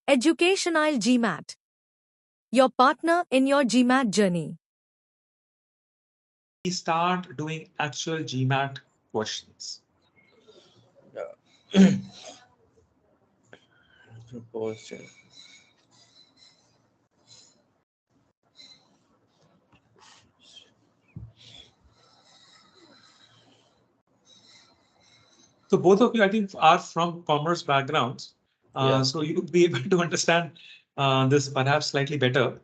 Educational GMAT. Your partner in your GMAT journey. We start doing actual GMAT questions. Yeah. Proposed. So both of you, I think, are from commerce backgrounds. Yeah. So you would be able to understand this perhaps slightly better.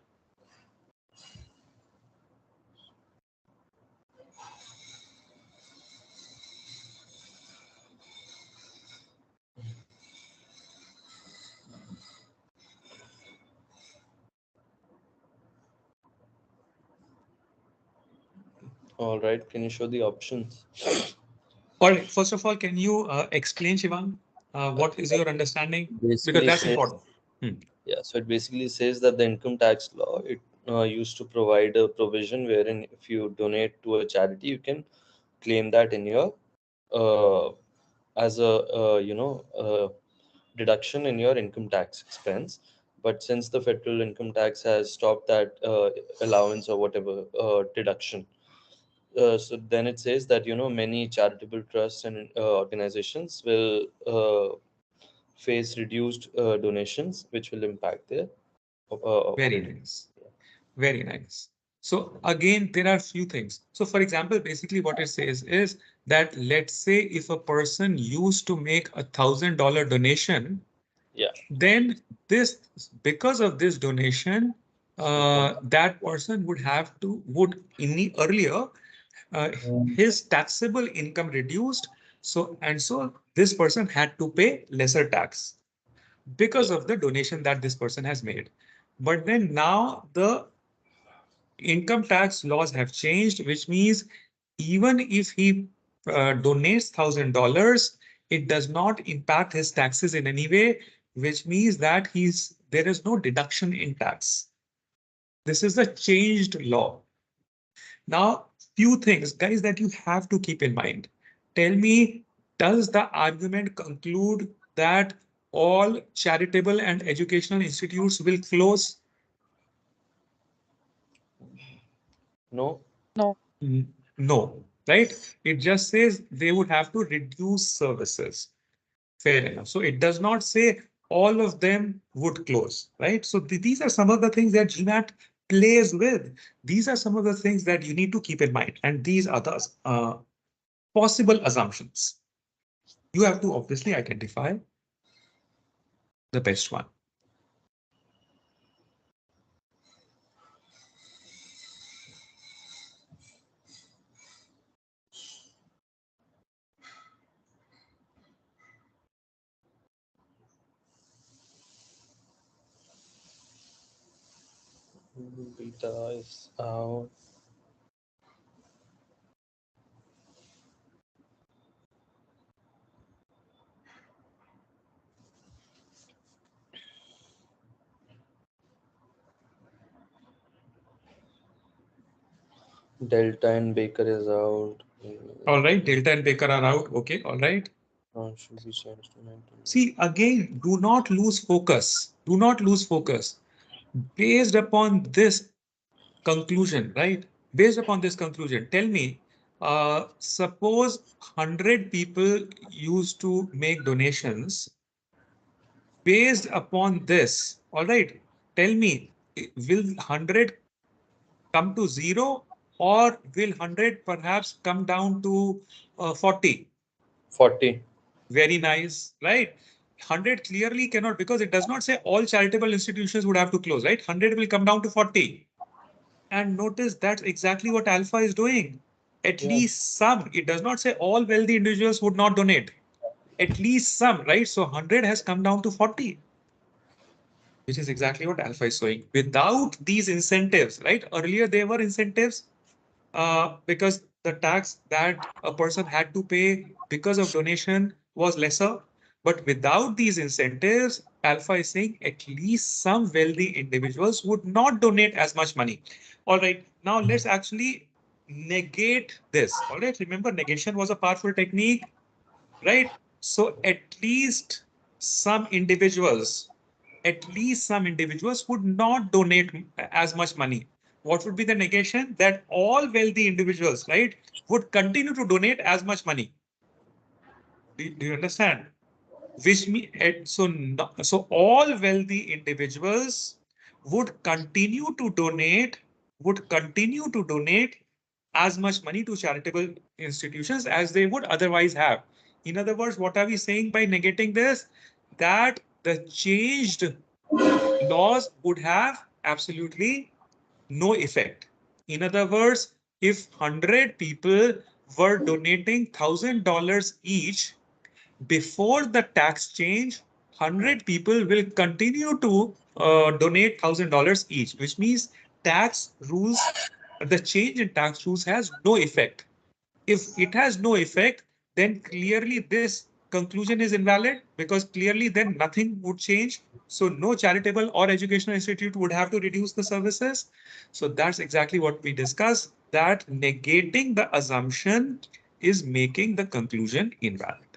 All right. Can you show the options? All right. First of all, can you explain, Shivan, what is your understanding? Because Basically that's says, important. yeah, so it basically says that the income tax law, it used to provide a provision wherein if you donate to a charity, you can claim that in your uh, as a deduction in your income tax expense. But since the federal income tax has stopped that allowance or whatever deduction, so then it says that many charitable trusts and organizations will face reduced donations, which will impact their Very operating. nice. Very nice. So again, there are few things. So for example, basically what it says is that let's say if a person used to make $1,000 donation, Yeah. then this, because of this donation, that person would earlier his taxable income reduced. So this person had to pay lesser tax because of the donation that this person has made. But then now the income tax laws have changed, which means even if he donates $1,000, it does not impact his taxes in any way, which means that there is no deduction in tax. This is the changed law. Now, few things, guys, that you have to keep in mind. Tell me, does the argument conclude that all charitable and educational institutes will close? No. No. No, right? It just says they would have to reduce services. Fair enough. So it does not say all of them would close, right? So these are some of the things that GMAT plays with. These are some of the things that you need to keep in mind. And these are the possible assumptions. You have to obviously identify the best one. Beta is out. Delta and Baker is out. All right, Delta and Baker are out. Okay, all right. Should be changed to 19. See, again, do not lose focus. Do not lose focus. Based upon this conclusion, right? Based upon this conclusion, tell me, suppose 100 people used to make donations. Based upon this, all right, tell me, will 100 come to 0 or will 100 perhaps come down to 40? 40. Very nice, right? 100 clearly cannot, because it does not say all charitable institutions would have to close, right? 100 will come down to 40. And notice that's exactly what alpha is doing. At least some, it does not say all wealthy individuals would not donate. At least some, right? So 100 has come down to 40, which is exactly what alpha is showing. Without these incentives, right? Earlier there were incentives because the tax that a person had to pay because of donation was lesser. But without these incentives, alpha is saying at least some wealthy individuals would not donate as much money. All right, now let's actually negate this. All right, remember negation was a powerful technique, right? So at least some individuals at least some individuals would not donate as much money. What would be the negation? That all wealthy individuals, right, would continue to donate as much money. Do you understand? Which means so all wealthy individuals would continue to donate as much money to charitable institutions as they would otherwise have. In other words, what are we saying by negating this? That the changed laws would have absolutely no effect. In other words, if 100 people were donating $1,000 each before the tax change, 100 people will continue to donate $1,000 each, which means tax rules, the change in tax rules has no effect. If it has no effect, then clearly this conclusion is invalid, because clearly then nothing would change. So no charitable or educational institute would have to reduce the services. So that's exactly what we discussed, that negating the assumption is making the conclusion invalid.